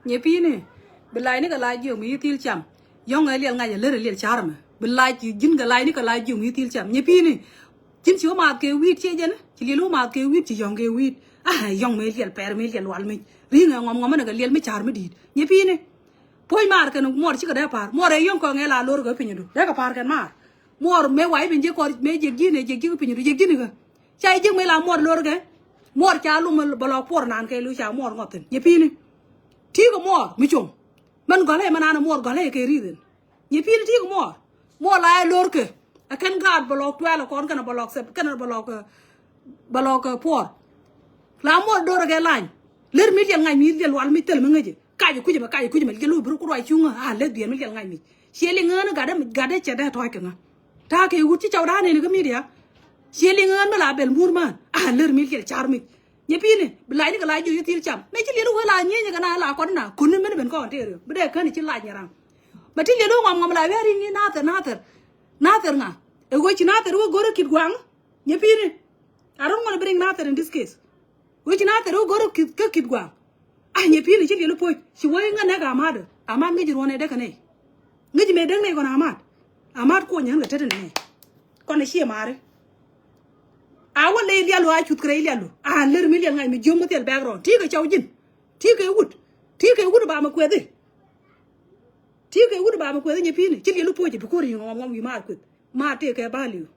Nye pini. Belai ni kalai jiu mi til cham. Yong ai liel ngai le liel charm. Belai ji jin kalai ni kalai jiu mi til cham. Nye pini. Jin chiu ma ke wit che jen. Chi lielu ma ke wit chi yong ke wit. Ah yong me liel per me liel wal me. Ringa ngom na liel me char me dit. Nye pini. Poi mar kan mor chi ka da par. Mor e yong ko ngai la lor ga pinyu du. Da ka par kan mar. Mor me wai bin je ko me je gi ne je gi pinyu du je gi ni ga. Chai je me la mor lor ga. Mor cha lu me balo por nan ke lu cha mor ngotin. Nye pini. Ti ko mor mi chong. Man gale manana mor gale ke ridin. Nye pini ti ko mor la lor ke. Akan gad balok twala kon kana balok sep kana balok por. La mor dor ke lañ. Ler mi ngai mi del wal mi tel ma ngaji. Kaji kujima gelu bru ko way chunga ha le bien mi ngai mi. Sheli ngana gade cheda toy kana. Ta ke wuti chawda ne ga mi dia. Sheli ngana la bel murman. Ah ler mi gel charmi. Nye pini bilai ni ka lai ju yutil cham. Me chi lielu wala nye kana la kon na. Kunu men ben ko tere. Bede kan chi la nyarang. Ma ti lielu ngam la weri ni nater nga. E go chi nater wo goro kit gwang. Nye pini. I don't want to bring nater in this case. Go chi nater wo goro kit gwang. Ah nye pini chi lielu poi. Si wo nga na ga amad. Amad ngi jirone de kane. Ngi me deng ne ko na amad. Amad ko nyan ga tete ne. Ko ne shi mare. Awan le lialu a chut kre lialu a ler mi lial ngai mi jomo tel background ti ka chawjin ti ka wud ba ma kwede nye pini chi lialu poje bi ko ri ngom wi ma kwet ma te ke baliu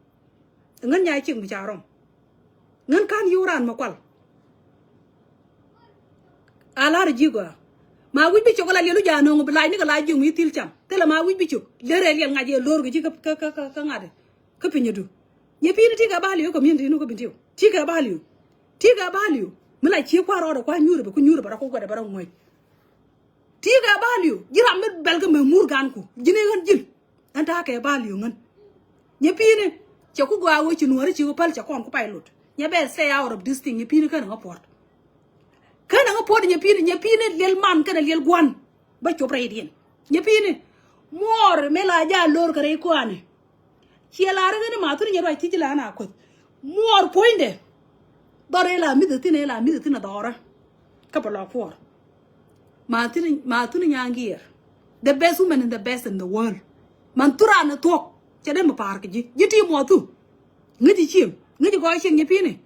ngan nyai ching mi charom ngan kan yuran ma kwal ala jigo ma wi bi chokola lialu jano ngo blai ni ka la jung mi til cham tele ma wi bi chuk lere lial ngaje lor gi ka ngade ka pinyedu. Nye pini tiga baliu ko min tinu ko bintiu. Tiga baliu. Mila chi kwa ro kwa nyuru ba ko gode bara moy. Tiga baliu. Jiram me belga me murgan ku. Jine ngan jil. Anta ke baliu ngan. Nye pini che ku gwa wo chi nuori chi ko pal che kon ko pilot. Nye be stay out of this thing nye pini kan ngaport. Kan ngaport nye pini lel man kan lel gwan. Ba chopra idien. Nye pini mor mela ja lor kare ko ane. Chiela ragani maturi nyerwa tijila na akut. More pointe. Dore la midatina dora. Couple of four. Maturi nyangir. The best woman and the best in the world. Mantura na talk. Chadem park ji. Jiti mo tu. Ngiti chim. Ngiti go chim nyepini.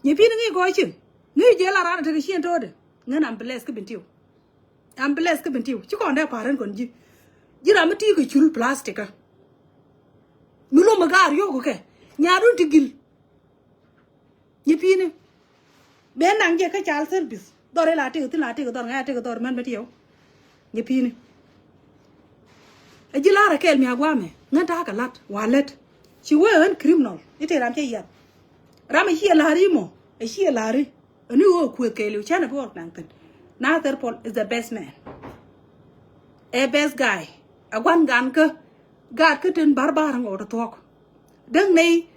Nyepini ngi go chim. Ngi jela rana ta chim tode. Ngan am blessed ke bintiu. Chiko nda paran kon ji. Jira mati ko chul plastic. Milo magar yo ko ke nyarun tigil nyepine ben nang je ka chal service dore la ti dor nga ti dor man betiyo nyepine e jilara kel mi agwame ngata ka lat walet chi wen criminal ite ram che ya ram hi lari mo e hi lari ani wo ku ke lu chana bo nang ten Nather Paul is the best man a best guy agwan gan ka God couldn't barbar or talk. Then they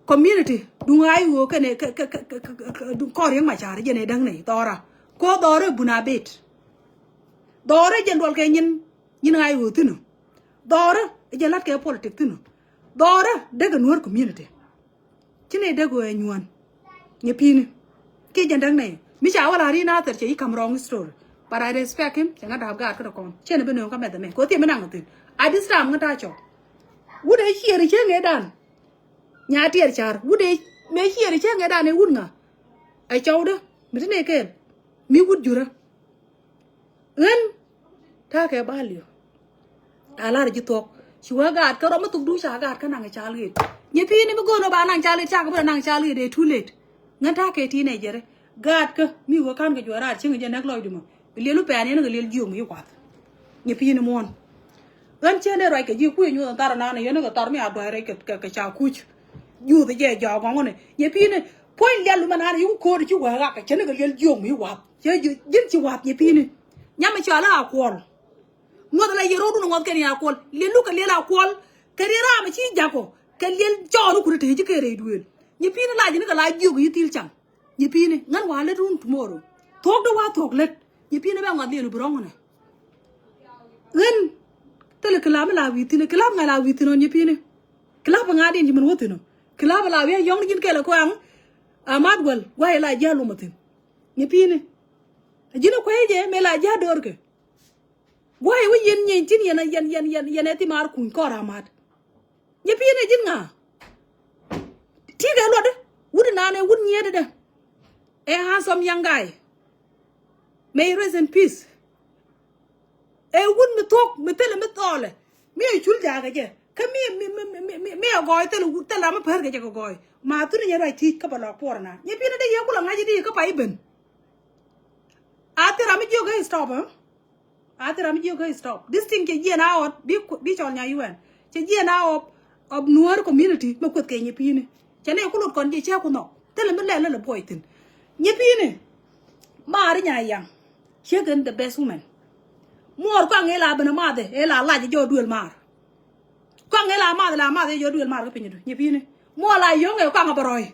community do I work and do calling my charge and a dung Dora. Call Dora Bunabit. Dora General Kenyan, I will tino. Dora, a jalaka politic tino. Dora, Degan work community. Chine Dego and one. Yapini. Kajan dung. Miss Our Arena that he come wrong story. But I respect him, and I have got to come. Chenabino come at the man. Go to him. I this time ngata cho. Would I hear a chang edan? Nyati char. Would I may hear a chang edan e wunga? I chowder, Mitine ken. Me would jura. Then take a value. I like you talk. She will got Karama to do Shagat can a child. Ye pay never go no banang charlie chak but nang charlie day too late. Natake teenager. God, me will come get your rat, ching and loidum. A little penny and a little jum you what. Ye pay no one. When Chene like a you queen, you and Taranana, you never tell me out by a chow couch. You the jay jog on it. Ye pine, point Yaluman, you called you were like a Chenegal jum, you what? You didn't you what, ye pine? Yamachala call. Mother like your own one can you call, you look a little call, Carriera, Machi Jaco, can you John could educate will. Ye pine like you till chum. Ye pine, none while let room tomorrow. Talk the what talk, let ye pine about what little wrong. Then tele kelab la witine kelab ngala witine on yepine kelab ngadi njiman wotino kelab la we yong jin kele ko am amadwal wa la jalu matin yepine jina ko je me la ja dor ke why we yen yen tin yen eti mar kun ko ramat ye pine jin nga ti ga lo de wud na ne wud nyede de e handsome young guy may rest in peace e wud mi tok mi tele mi tole mi chul ja ga je ka mi goy tele wud tele ma per ga je ko goy ma tu ne ra ti ka bala por na ye pine de ye kula ngaji di ka pai ben atira mi joga stop atira mi joga stop this thing ke ye na ot bi chol nya yuen che ye na of nuar community ma kwet ke ye pine che ne kulut kon je che ku no tele mi le boy tin ye pine ma ri nya yang che gen the best woman muor kwa ngela bana ma de e la jo duel mar kwa ngela ma de jo duel mar ko pinyu ye pine mo la yong e kwa ngabaroy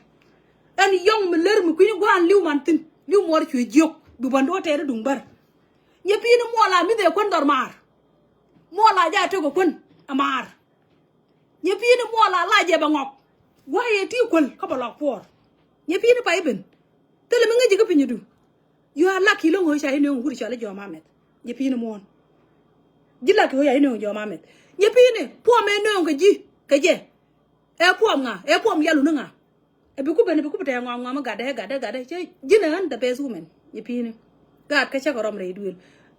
en yong mi ler mi ku gwan liu man tin liu mor chwe jok du bando tere dung bar ye pine mo la mi de kon dor mar mo la ja to ko kon amar ye pine mo la je ba ngok wa ye ti kon ko ba la por ye pine pa iben tele mi ngi ko pinyu du you are lucky lo ngo sha ine nguri cha le jo mamet ye pine mo jila ko ya ine jo mamet ye pine po me no ngo ji ke je e po nga e po ya lu nga e bi ku te ngwa ma gade che jina han the best woman ye pine gad ka cha ko rom re duel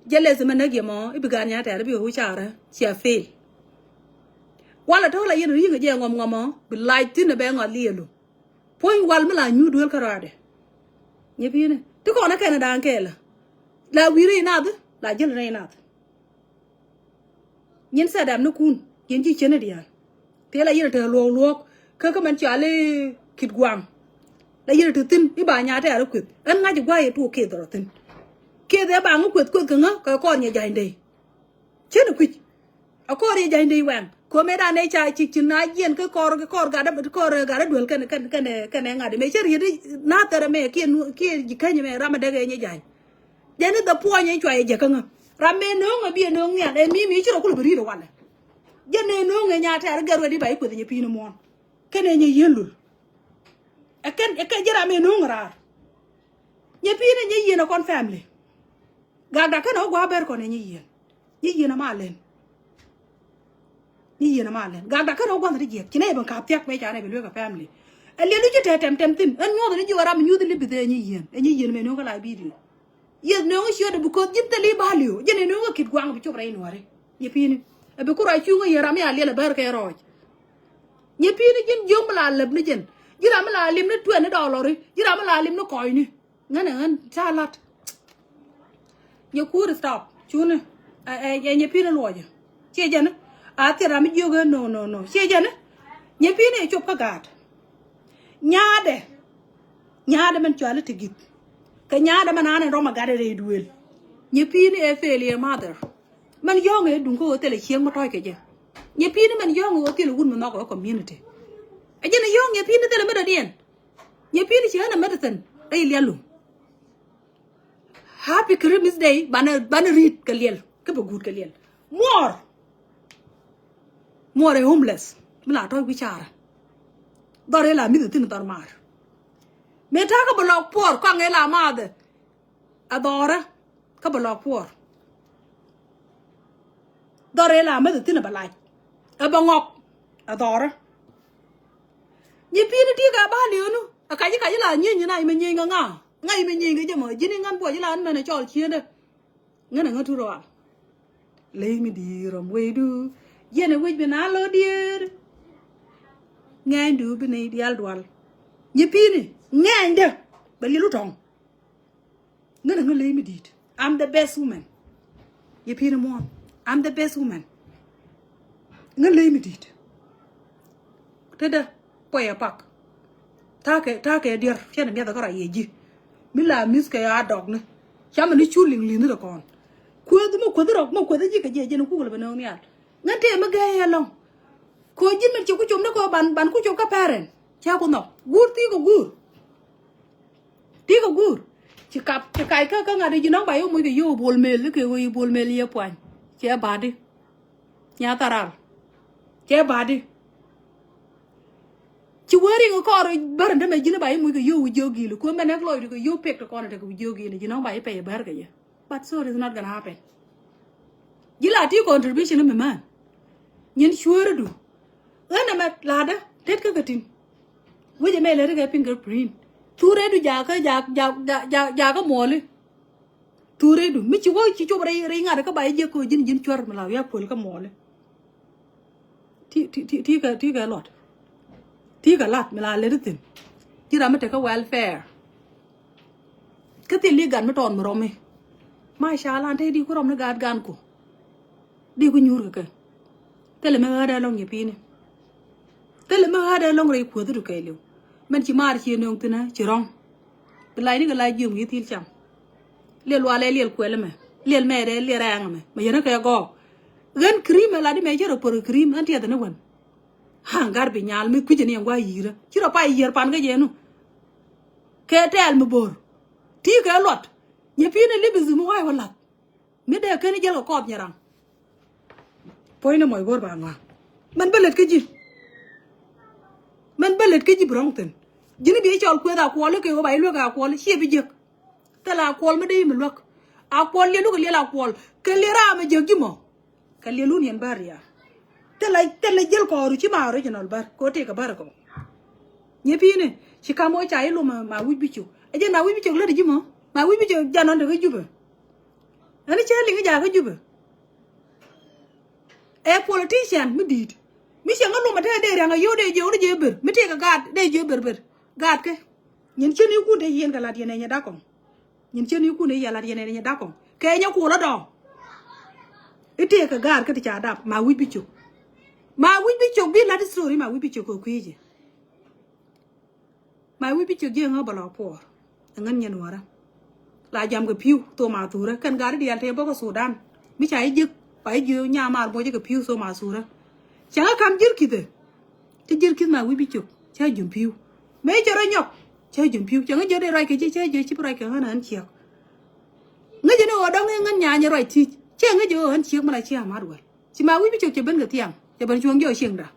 jele se mena ge mo ibi gan ya ta bi hu cha ra chia fail wala to la yin ri ge je ngom bi light tin be ngo lielu point wal mi la nyu duel karade ye pine to ko na kana dan kela la wiri na de la jel re na nyen sa dam no kun yen ji chene dia te la yin te lo ka man cha le kit gwam la yin te tin i ba nya ta ra kwet an nga ji gwa ye tu ke do tin ke de ba ngu kwet ka nga ka ko nya jai ndei chene kwit a ko ri jai ndei wan ko me da ne cha chi chi na yen ka kor ga da duel kan nga de me cher ye na tere me ke ji kan me ra ma de ge nya jai de ne da po nya chwa ye ka nga ra me no nga bi no nya e mi chi ro ku bri ro wala je ne no nga nya ta ga ro di ba ku de nya pi no mon kan nya yelul e kan jira me no nga ra nya pi ne nya yena kon family gagda kan o gwa ber ko ne nya yena ma len ni yena ma len gagda kan o gwa de je kine ban ka tek me cha ne bi lo ka family e le lu je tem tin en ngo de ji wara mi nyu de li bi de nya yen me no ka la bi di ye no ngo de bu ko jinte li balio je ne no ngo kit gwang bi chobra ino re ye pini e bi ku ra chu ngo yera mi ale le ber ka ro ye pini jin jom la leb ni jen jira mi la lim ni twen do lori jira mi la lim ni koy ni ngana ngan salat ye ku stop chune ye pini loje che jana a tira mi joga no che jana ye pini chop ka gat nyaade man chwala tigit ka nyaade man ane roma gade re duel ye pini e failure mother man yong e dun ko tele chieng mo toy ke je ye pini man yong o tele wun mo ko community e je ne yong ye pini tele meda dien ye pini chi hana medicine e lialu happy Christmas day bana read ka liel ka ba good ka liel more homeless mila toy bichara dore la mi tin tar mar me ta ka blok por ka ngela made adora ka blok por dore la me tin ba lai e ba ngok adora ni pini ti ga ba lionu ka ji la nyi na me nyi nga ngai me nyi ga je mo jini ngam bo ji la me na chol chien de ngana ngatu ro le mi di rom we du yene we be na lo dier ngai du be ne dial dwal ni pini ngai de ba li lu tong ngana ngale mi dit I'm the best woman ye pini mo I'm the best woman ngale mi dit teda poya pak ta ke dier fiana mi da kara yeji mi la mis ke ya dog ne chama ni chuling li ni da kon ko de ji ke je ne ku ko ba no mi at ngante ma ga ya long ko jin men ci ku chum ne ko ban ku chum ka parent cha ko no gur ti ko gur ci kai ka ngade ji no ba yo mo ke yo bol mel ke wo bol mel ye pwan che badi nya taral che badi Chị wearing a car bar and me jina bai mu yo jogi lu ko menek loy ko yo pek to corner to jogi ni jina bai pay bar ga. But so it's not gonna happen. Jila ti contribution me man. Nyen sure do. Ana mat lada tet ka gatin. Wije me le ga fingerprint. Ture du ja ka mole. Ture du mi ci wo ci cobre ringa da ka bai je ko jin chor ma la ya pol ka mole. Ti ga lot. Ti ga lat me la le tin. Jira mate ka welfare. Ka ti li gan ma ton mo rome. Ma sha Allah te di ko rom na gad gan ko. Di ko nyur ka. Tele me ga da long ye pi ni. Tele me ga da long re ko du ka le. Men ci mar ci nong tina ci rong. Lai ni ga la jum yi til cham. Lel wale lel ko le me. Lel me de le rang me. Ma yena ka go. Gan cream la di me jero por cream anti da na wan. Hangar bi nyal me ku jeni ngwa yira. Ci ro pa yer pan ga jenu. Ke tel me bor. Ti ka lot. Nye pi ne libi zumu wa wala. Me de ke ni jelo ko nyarang. Poina moy bor ba ngwa. Man belet ke ji. Man belet ke ji brongten. Jini bi chol ko da ko le ke go bai lo ga ko le chi bi jek. Tala ko me de me lok. A ko le lu ke le la ko ke le ra me jek ji mo. Ke le lu nyen bar ya. Tala jel ko ru chi ma original bar ko te ka bar ko. Nye pi ne chi ka mo cha ilu ma wi bi chu. E je na wi bi chu le ji mo. Ma wi bi chu janon de ga jube. Ani che li ga ja ga jube. E politician mi dit. Mi se ngalu ma te de ranga yo de je o de ber. Mi te ka gad de je ber. Gad ke. Nyin chen yu ku de yen ga la de ne nya da ko. Nyin chen yu ku ne ya la de ne nya da ko. Ke nya ku la do. Ite ka gad ka ti cha da ma wi bi chu. Ma wi bi chu bi la di story ma wi bi chu ko ku je. Ma wi bi chu je nga ba la por. Ngan nyen wara. La jam ga piu to ma tura kan ga di ante bo ko Sudan. Mi cha yi pai ju nya mar bo je ga piu so ma sura. Changa kam jir kide. Ti jir kid ma wi bi chu. Cha jum piu. Me jara nyok. Cha jum piu changa je de rai ke che je chi rai ke han an chiek. Nga je no dong ngan nya nya rai ti. Che nga je han chiek ma la chi ma ru. Chi ma wi bi chu che ben ga tiang. Che ban chuong jo chieng da.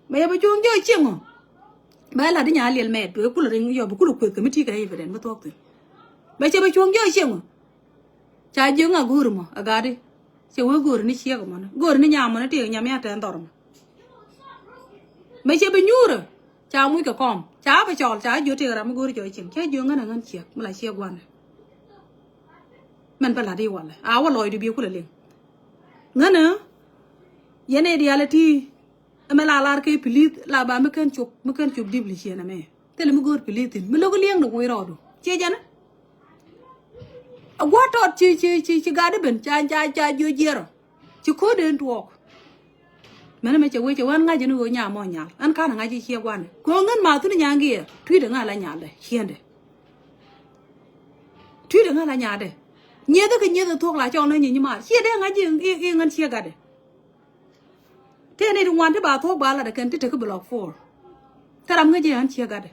Me ba chuong jo chieng o. Ba la di nya liel me be ku la ring yo bu ku lu ku ke mi ti ga evident ma tok tin. Ba che ba chuong jo chieng o. Cha je nga gur mo aga di. Che wo gur ni chiek mo na. Gur ni nya mo na ti nya me ta ndor mo. Me che ba nyura. Cha mu ka kom. Cha ba chol cha jo ti ra mo gur jo chieng. Che jo nga na ngan chiek ma la chiek wan. Men ba la di wala. A wa loy di bi ku la ling. Nga na yene reality ama la ke pilit la ba me kan chup dibli chena me tele mu gor pilitin me logo liang no wiro do che jana a wato chi gade ben cha jo jero chi ko den tuok mena me che we che wan nga jenu go nya mo nya an kana nga chi che gwan ko ngan ma tu nya ngi tui de nga la nya le hiende tui de nga la nya de nye de tuok la cho no nyi ma che de nga ji ngan che gade te ne wan te ba thok ba la de kan te ke block 4 taram nga je an chia gade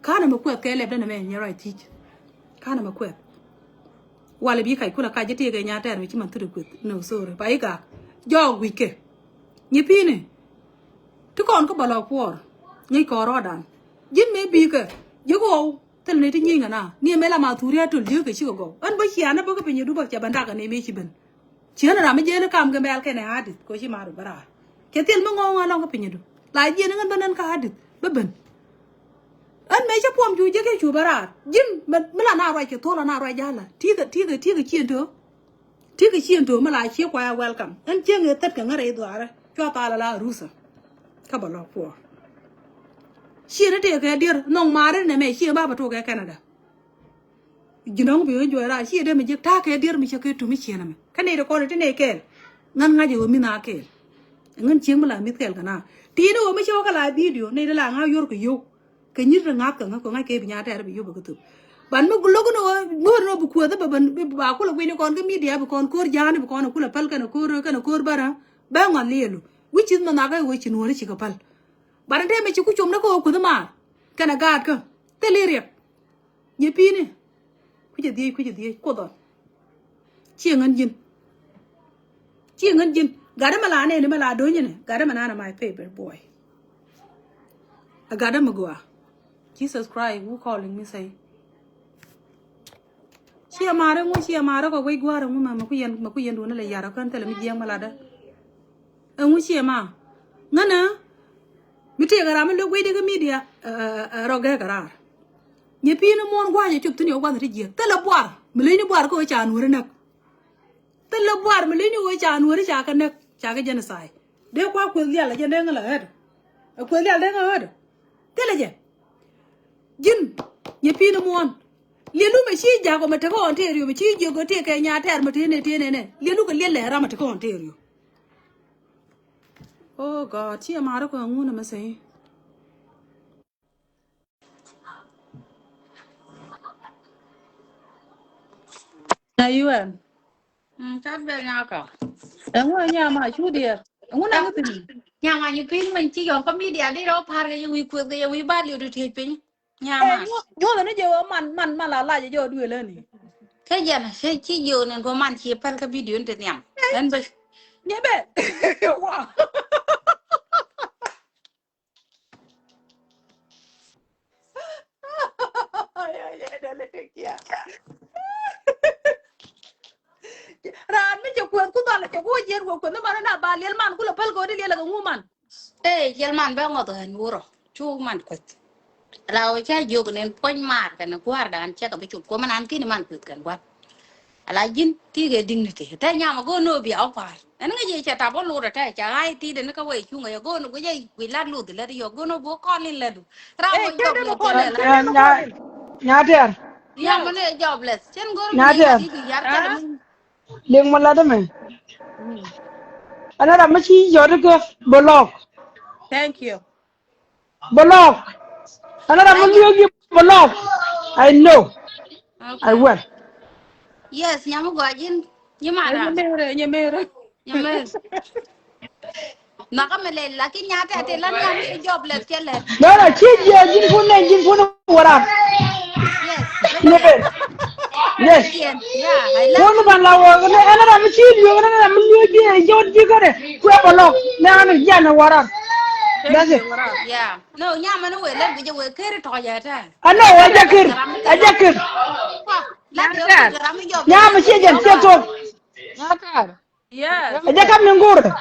kana ma kwet ke le de na me nya right teach kana ma kwet wala bi kai kula ka je te ga nya ta mi chi man tu kwet no sorry ba ga jo wi ke ni pine tu kon ko block 4 ni ko ro dan jin me bi ke je go tel ne te nyi nga na ni me la ma tu ria tu je ke chi go an ba chi ana ba ko pe ni du ba cha banda ka ne me chi ben Chena na me jele kam ga mel kene hadit ko shi maru bara. Ketil mo ngonga long ko pinyedu. La jene ngan banan ka hadit beben. An me cha pom ju je ke chu bara. Jin mala na roi ke tola na roi jala. Tiga chiento. Tiga chiento mala chi kwa welcome. An jenge tat ka ngare duara. Cho ta la rusa. Ka ba lo po. Shi ne te ke dir nong mare ne me shi ba ba to ke Canada. Jinong bi jo ra shi de me je ta ke dir mi che ke tu mi chena me. Kane de ko ne ke ngan nga je mi na ke ngan chieng mala mi kel kana ti no me cho ka la video ne de la nga yor ko yo ke nyir nga ka nga ko nga ke bi nya ta bi yo ba ko tu ban mo gulo ko no bu ko da ban ba ko la we ne kon ga media bu kon kor jani bu kon ko la pal kana kor bara ba ngan lelu which is na ga we chi no ri chi ka pal ban te me chi ku chom na ko da ma kana gad ka te le rep ye pi ne ku je di ko do chi ngan jin gada mala ne mala donye ne gada mana my favorite boy agada magwa Jesus Christ who calling me say chia mare ko wei gwara ngu ma ku yen do na le yara kan tele mi jeng malada ngu chia ma ngana mi te gara mi lo wei de media roga gara nye pina mon gwa ye chup tini o gwa ri je tele boar mi le ni boar ko cha nu nak tele boar mi le ni o cha nu ri cha ka nak cha ka jena sai de kwa ko ya la je de ngala hed ko ya de ngala hed tele je jin nye pina mon lelu me shi ja ko mate ko onterio me chi je ko te ke nya ter mate ne ne lelu ko lele ra mate ko onterio oh god chi amara ko nguna me sai na yuan Chắc bên nhau cả. ngwa nya ma chu dia nguna ngutin Nhà mà như pin mình chỉ còn có media đi đâu phạt cái vui cuộc cái vui ba liệu được thiệt pin. Nhà mà yo ne je man la je jo duele ni cái giờ này sẽ chỉ vô nên có man chỉ phạt cái video trên nhầm. Anh bây nye be wow ran mi je kwen ku dala je wo yen wo ko na mana ba lel man ku la pal ko di le ga nguman ê giờ man bé ngọt rồi anh vô chú man quật. Lao cha vô nên quanh mặt cái nó qua đàn chắc cái chụp của man ăn cái này man quật gần quá. Là dính tí cái đinh này thế nhà mà go nó bị áo phải. Anh cái gì chả tao bao lô rồi thế chả ai tí đến nó cái vậy chung người go nó cái gì quỳ lát lụt thì là đi go nó bố con lên là đủ. Rau e mà ke job de mo là ko thế len là ke de mo ko len Nyater, ya yes mana jobless chen gor mi le nyater, ngadi ju yar cha ah min ling malada me. mm. Another machi yoruga bolok, Thank you bolok. Another aya machi bolok. I know, I okay will. yes nyam go jin nyamara nye mere nyame na ka mele la ki nyata te lan nyam ye jobless chelet No, no, jin kuna wara. yes Never. Yes. bedien yeah I love One you ban la wo ne another machi yoruga another machi jod jigare. Kwe bolok. Ne anu jana wara. thank That's you it. wara yeah no nyam no we let bi je we kere to ya ta I know, la de yo put ajakir, garam te lo ajakir. wa la de yo put Nyantar, garam jobless Nya yen we machi bi jan offer cheto. nyatar, yes nyamer, Ajakam ngur.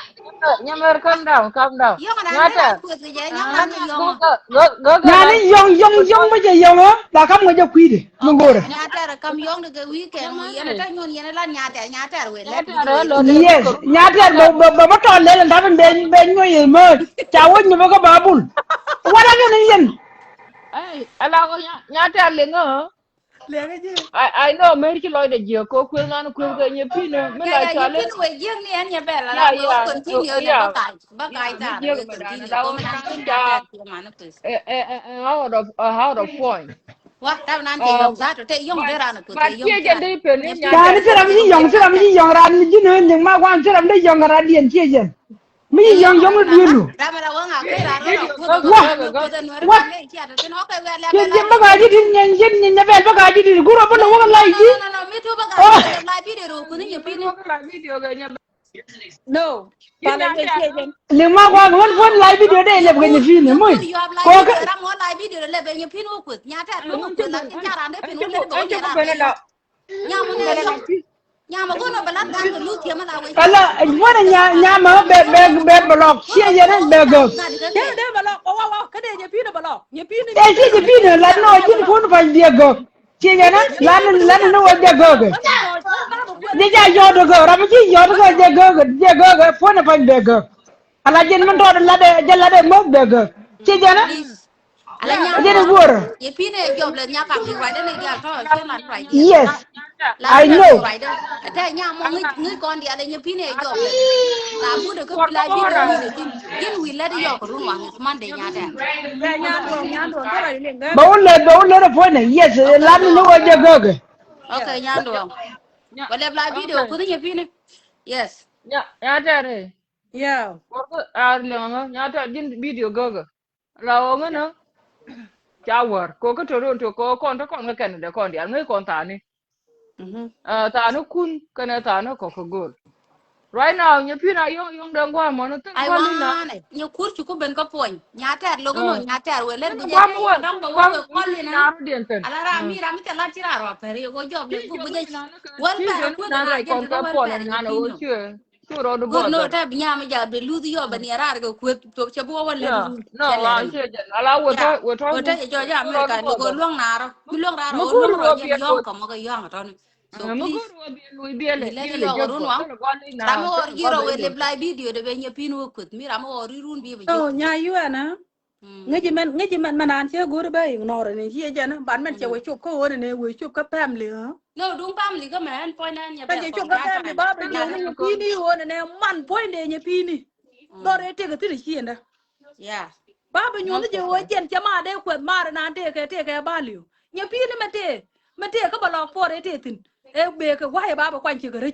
nyamer, calm down, calm down. yo ngana be ran Nyatar, put ge nyam ah man nyatar, yo ma go, Nyani yong ba je yong la kam ga kwide okay, ngore. nyata kam yong de weekend we yana nyamere, ta nyon yana la nyata we let bi nyatar, we lo lo de Yes, diko, nyata nyatar, ba to le nda ben nyoy me. Chawo nyu ba babul. Wala ngene yen. ay, ala ko nyatar lengo. le ge I know America lo de jio ko kwel nan kwel ga nyepino me ya la ya you chale. pin we jing ni an ya bela la Yeah, we o yeah, continue na yeah, ba kai yeah, me ta jio we me dan continue da ko o man kan kin nyata cha ti man please out of point. wa ta nan te Uh, yong za to te yong but de ran ko te but yong here cha jende ni peni pin Tani nyatar we ko seram continue ji ko yong nyata seram ji yong ran ji no nyang ma wan seram de yong ra dien ti jen. Mi e yong yong yong ran na ha duelu. ra ma wa nga ke ra ro video ko go do go ko Wah, man go ko go. de no what? ran le cha to no ko we la Jen bela jen ba ga ji video din jen ba ga ji din guro ba no no no la no ji. no no no me to ba ga Oh, we le la video ko ni But pin go la video ga nya no yin pale le nyatar che no. jen le ma kwa won no live video de le ga ni fi ne you mo. good you have Ko live video ka ram one live video le be you pin wo kut nyata lu wo Ngun kut ci la ben kin jara de pin wo le be wo an ci le ko ran ke ben yo la nyamu ko ne ben yo la fi nyama go no balat kan ko lu tiama la we ala chile go no wona de ka nya ba ma ram go no be go block go chi no jen go be ta go. ngadi ka de ke de balo o wa ka de nye pina balo nye pina E nye si pina ji nye bi pina ne la kida no mo nya jin balo kun fa de go. Chi nye jen pina la nye pina la kida no chen de de go balo go. bas no bas na mo kwela Ni che ja jen yo bas de go no ra mi yo de bas go no je go fo na fa de go. Ala jen man to la de mo de go. Chi jen please ala ya nyam je de go go. ye pine job le nyaka bi right ne dia to ya che lan right dia Yes, la I de be know. bi right ata nyam mo ngi kon dia le ye pine job le la bu de ko por la video favor wi le tin yin wi le de yo ko run wa ngi mande nyata le nyan do ngara ile ngaka Ba un le fo ne yes okay la no do wo je go go. okay yes nyan do nya wala la video okay ko ni pine yes nya tare yeah por ko ar le ngo nya ta din video gogo la o ngono cha war ko ko to ko kon to kon ga kan de kon dia ngai kon ta ni mhm ta no kun kana ta no ko ko gol Right now, you feel like young don't go on it. ai Go in now. wan nyu kur chu ko ben ko pon nya ter lo no nya ter we let Then bu the je te guam ya work. dam Then ko the we guam ko you le in na our denton. ala ra mi ra mi te la ti ra ro per yo go job le She bu bu je joke in an wal she per joke ko in de an na right jen on te wal Paul per and nya Nana pin sure on the gur no border. ta bi nya ma ja be lu di yo ba ni ra ko ku to che bo wala Yeah. ru No, che le I ren said allow ya we're o te talking jo ja sure on america the lo go border. luong na ro bi luong ra ro o luong Muguru ro will jen be yong ko mo go yong ron so please Muguru will be a ile di deal yo go run job. wang Then a guan in ramo now. or Then a giro guan we in le denton. blai video de be nya pin wo kut mi ramo or run bi be no jok nya yu ana ngeji men manan che gur ba ignore ni chi jana ban men che we chup ko wona ne we chup ka family ha no dung family ko man point na nya ka ber che ko chup ka ja family time ba ba na jo de ni pini wona ne man point de ni pini do re te ga ti chi nda yeah baba no nyondo je wo problem jen chama de kwet mare na te ke balio nye pini mate ka balo fore te tin e be ke wahe baba kwan chi gare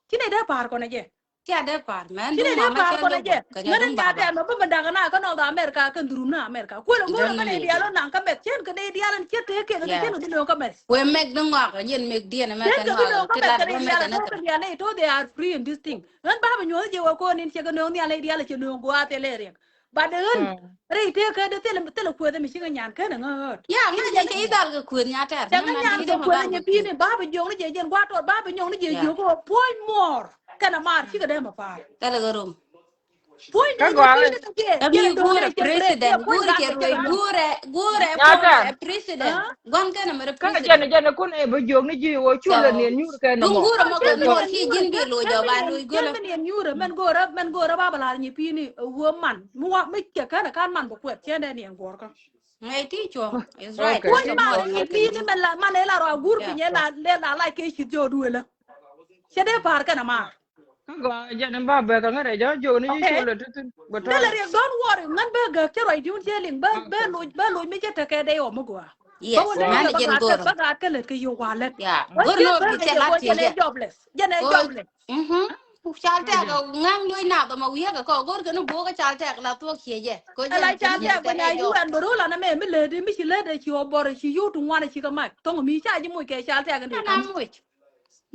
chine de par ko na je tia de par man chine dung de mama par cha ko na le je go ka nya ngana dung nya baba te no bama daga na ka no da america kan duru na america ko lo ngoro dan ngane me dialo na ka met chen ka de dialo che te ke ga yeah chen no ka met we make dung wa ka yen make dia na chen ka ka no no ka ti met la ka do de me dialo ka na to ka ka dialo to they are free in this thing ngan baba nyondo je wo ko nin che ga no dialo dialo che no go ate le re ba de un re te ka de tele ko de mi singa nyan ka na ngot ya nga je ke idal ga ku nya ter na chẳng man nhàn ti de cái ma quên dal nhà ga ku pin này ba bên dòng nó chơi qua rồi ba bên dòng nó chơi yeah nhiều có point more cái nào mà chỉ cái đấy mà phải ta la ga rum point Ka này nhà pin guan. nó chơi Kami chơi là đồ gure này chơi great kia president point gure gan ke cái chơi roi cái nó gure for Nyata. president à gon kana mere Jana president jana kun e bujong ni ji wo so chule ni nyur ka na dung mo. gure no mo chơi ko mình no Because liền chi nhiều rồi jin bi lo chơi jo mình ba lo liền chơi gole mình liền nhiều rồi mình gọi ba bà là nhà pin này woman mua mấy cái là can man bọc quẹt chơi đây liền gọi con ngai ti cho is right okay, ke point ka teach mo mà for này nhà ngat you. kan pin di này mình là rồi gur yeah pin là lại cái gì cho đuôi là chơi đấy phải cái nào mà Ka gwa jana ba ba ka ngare jo ni ji okay chule tutu. Tell Batara. her, don't worry, ngan be ga chero idun cheling Okay. be lo mi chete ke de o mugwa. Ba yes wole Wow. ni man ba jen ga ke goro ba ga ke le ke yo walet. yeah Wa gor che no be bi ga te je lat go ye je jene jobless. Jene ko jobless. mhm chal ta Kaja. ga ngang loy na do ma wiya ga ko gor ga no bo ga chal ta la to khie je ko Ala jen chen chal jen ta te go re nya yu job an boro la na me le de mi chi le de chi o bor chi yu tu wana chi ga ma. To mi cha ji mu ke chal ta ga de na kam. mu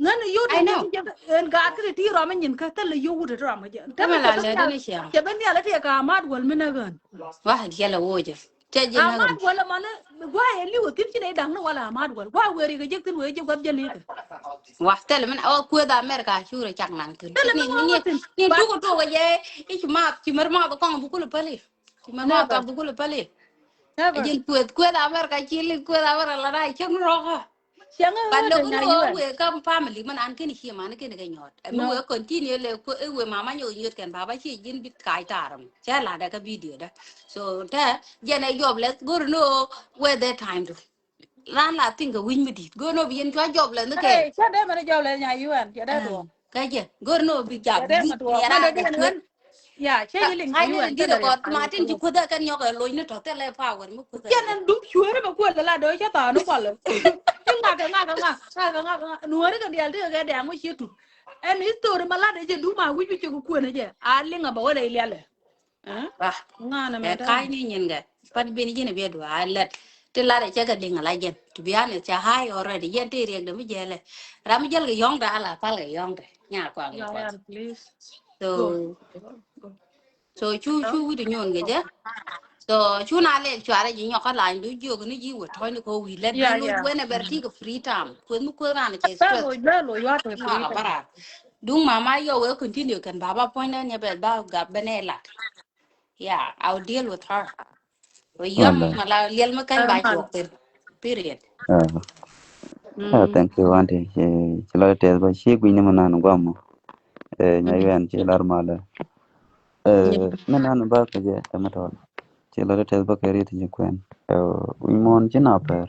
Ngan yu I tu je know je en ga ke ti ro ma nyin ka te le yu wu de ro ma je. Te me kama che la ben le de ya ne siang che ben ya le te ka ma wal mi na gan. واحد يلا ووجه تجي Amad نغم wala mane gwa eli wo tin chine dang no wala amad wala gwa weri ga jek tin we je gwab jeli ka واحد من أول كودا أمريكا شورى كان نانكن tele تني no ني ngotin ني but توكو توكو جاي إيش ما تمر ما بكون بقول بالي تمر ما never تام بقول بالي never أجل كودا أمريكا كيلي كودا أمريكا لا راي كم روها sianga ballo de ko nya no yuen we kam family man an ken hi man ken ga nyot e mo no we continue le ko e we mama nyo nyot ken baba chi jin bit kai taram cha la da ka video da so ta jene job let go no we the time do ran la tinga win mi dit go no bien cho job le ne ken hey cha de mane jawle nya yuen ya de do cái gì gor no bi jam ya de ma do ni man de ra ga den kwet ngan ya che ka yili nya ai ne yuen di tele da re ko ai ma tin ji ko da kan yo ga loy ne to te le power mu ko da ya nan du shure ba ko la do cha ta no kwal nga nuori ka dial de ga de ngo chitu en history mala de je du ma wi ju ko ne je a linga ba wala ile ba nga na cái me da cái này nhìn cái bắt bên cái này biết đùa ai lật thế là để cho cái đình lại dân to be honest cha hai already dân thì riêng được mới giờ này ra mới giờ cái yong ra là phải cái yong đấy nhà quàng cái Yeah, quạt yeah, please so go. Go. so chu Đó. chu cái nhon cái chứ so chu nào lấy chu ara gì nhóc cái lại đối chiếu cái này gì vậy thôi nó có we let Yeah, bên lui yeah. when ever take a free time quên mất quên ra này cái stress Belo, you are to mà free cái time. bara đúng mà mai yo will continue can baba point nhà bên ba gặp bên này lạt yeah I'll deal with her Yom Wala. mala liel ma kany ba Man. chuok tin. Period. Uh, Mm. thank you, Auntie. Chilo tez ba shi gwini mana no gwamo. Mm. Nyayen chi lar mala. Yeah. Mena no ba ka je tamatol. Chilo tez ba kari ti jikwen. Wimon jina per.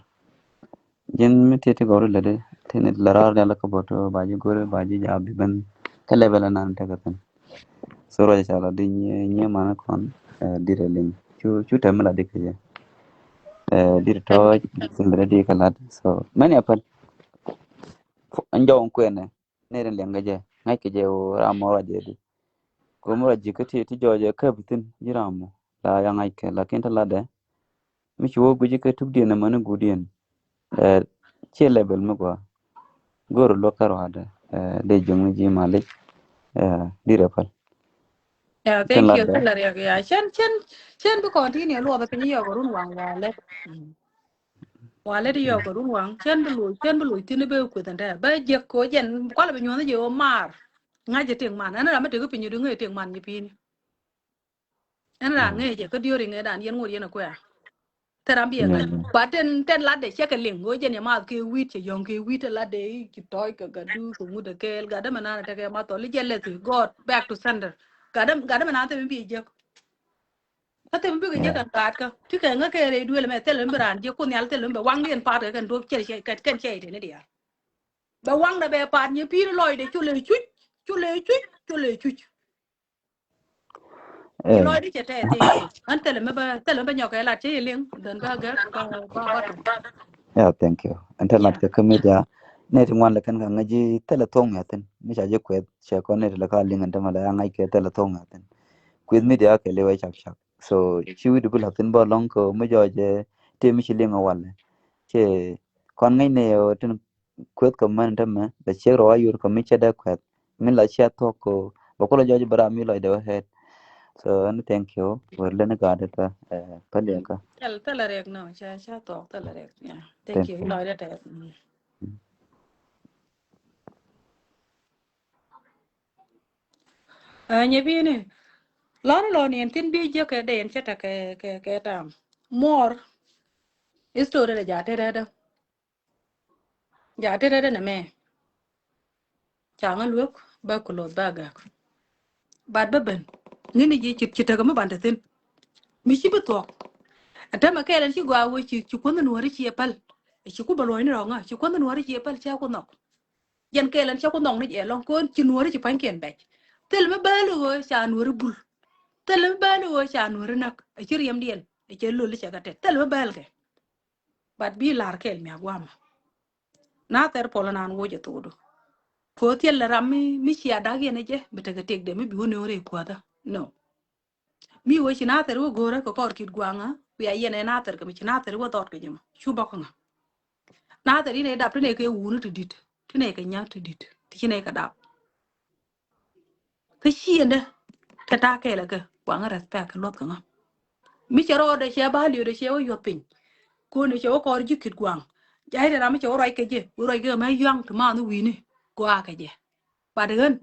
Jin mi tete goro lede. Tene larar dala ka boto baji gore baji jabi ben. Kale bela nan tagatan. Soro ja chala di nye mana kon. Dire ling. Chu temela dikaje. Dire to simbere di kalat. So many apal. Anjo kwene. Nere lenga je. Ngai ke je o ramora je di. Ko mura jikati ti joje ka bitin jiramo. La yang ai ke la kenta la de. Mi chuo guji ke tuk dien mana gudien. Che level mi gwa. Goro lo karo hada. De jong ji malik. Di repal. Yeah, Ten thank you. ladder. Tell her yeah. Chen bu continue lo ba tin yo ko run wang wale. Wale di yo ko run wang chen bu lu tin be ku tan da. Ba je ko jen ko la be nyon je o mar. Nga je ting man. Ana ma te ko pinyu ngai ting man ni pin. Ana ra ngai je ko diori ngai dan yen ngor yen ko ya. Teram bi ka. Ba ten ladde che ka ling go jen ya ma ke wit che yong ke wit ladde ki toy ka ga du ko mu de kel ga da mana ta ke ma to li jelle ti god back to sender. Ga da mana te bi je ate mbi ge kan kat ka ti ke nga ke re duel me tel mbran je ko nyal tel mbe wang len pa kan do che che kan che de ne dia ba wang da be pa ni pi loy de chule chu ti loy de che te thank you an tel me nyoka la che ling den ba ga ba to Thank you. And tell yeah not the media. Net one like an ngaji telephone yatin. Misha je kwet che ko net la ka ling and tamala ngai ke telephone yatin. Kwet media ke lewa chak. So chi wi dubul hatin ba long ko mo jo je te mi chi ling awal. Che kon ngai ne yo tin kwet ko man tam the che ro ayur ko mi che da kwet. Min la che to ko ba ko la jo bara mi lo de head. So and thank you. We're learning God ka pale ka. tel rek no cha to tel rek yeah thank Thank you you. loy de te nye bi ni lo ni tin bi je ke den che ta ke tam more story de ja te de na me changa luok ba ko lo ba ga bad ba ben ngini ji chit chita ga ma banda tin mi chi bu to ata ma kelen chi gwa wo chi ko no wori chi pal chi ku ba lo ni ronga chi ko no wori chi pal cha ko no yen kelen cha ko no ni e lon ko chi wori chi pan ken be tel ma ba lo cha wori bul tel ma ba lo cha wori nak e chi riem dien e che lo li cha ga te tel ma ba ke bad bi lar kel mi agwama na ter polo nan wo je to do ko tiel la rami mi chi ada ge ne je bete ga tek de mi bi woni ore ko da no mi wo na ter wo gore ko kor kit gwanga wi ayen na ter ko mi na ter wo dot ke jama shu ba ko nga na ter ne dap ne ke wunu to dit tine ke nya to dit tine ka dap ke shiende ta ta ke la ke gwanga respect lot ka nga mi chero de che ba li de che wo yo pin ko ne che wo kor ji kit gwang jai de na mi che wo roi ke je wo roi ke ma yang to ma no wi ni gwa ke je ba de gen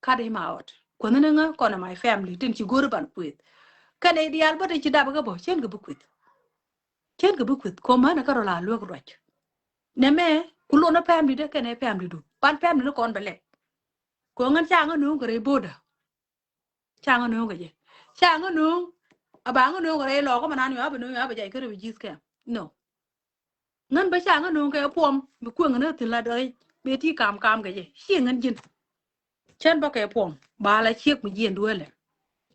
cut him out ko ne nga ko na my family tin chi gore ban puit kane dial ba de chi dab ga bo chen ga bu chen ga bukwet ko mana karo la luok roch ne me kulo na family de kene family du pan family no kon bele ko ngan changa nu ko re boda changa nu ko je changa nu abanga nu ko re lo ko manani abu nu abu jai ko re jis ke no ngan ba changa nu ke pom bu ko ngan tin la dai be ti kam ke je shi ngan jin chen ba ke pom ba la chiek mi jien duele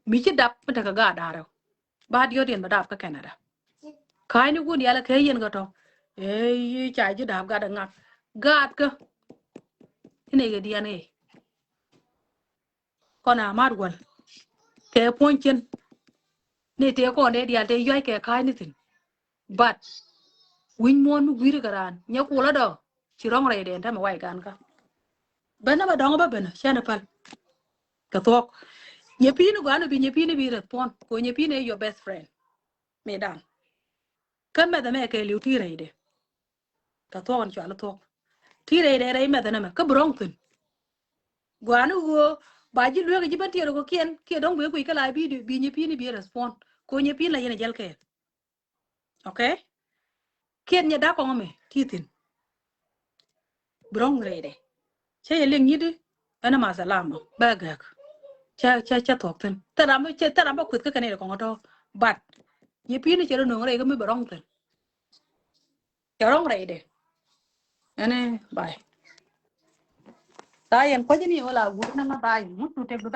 mi chi dap ta ka ga daro ba dio den ba dap ka canada kai ni gun yala ke yen ga to e chai ji dap ga da ngak gad ka ine ga diane kona mar gwal ke ponchen ne te ko ne dia te yoy ke kai ni tin but win mon mu gwir garan nya kula do ci rong re den ta ma wai gan ka bana ba dong ba bana shana pal ka tok nye pini gwa no bi nye pini bi respond ko nye pini your best friend me dan kan me da me ke liu ti re de ka tok an chala tok ti re re me da na me ka brong tin gwa no go ba ji lu ga ji ban ti ro ko kien ke dong be ku ka la bi nye pini bi respond ko nye pini la yene jel ke okay kien nya da ko me titin brong rede che yeleng yidi ana ma salama bagak cha tok ten tara ba kwet ka ne ko ngoto bat ye pini chero no re ko mi brong ten brong rede ane bai ta yen ko jini wala gur na ma bai mutu te ba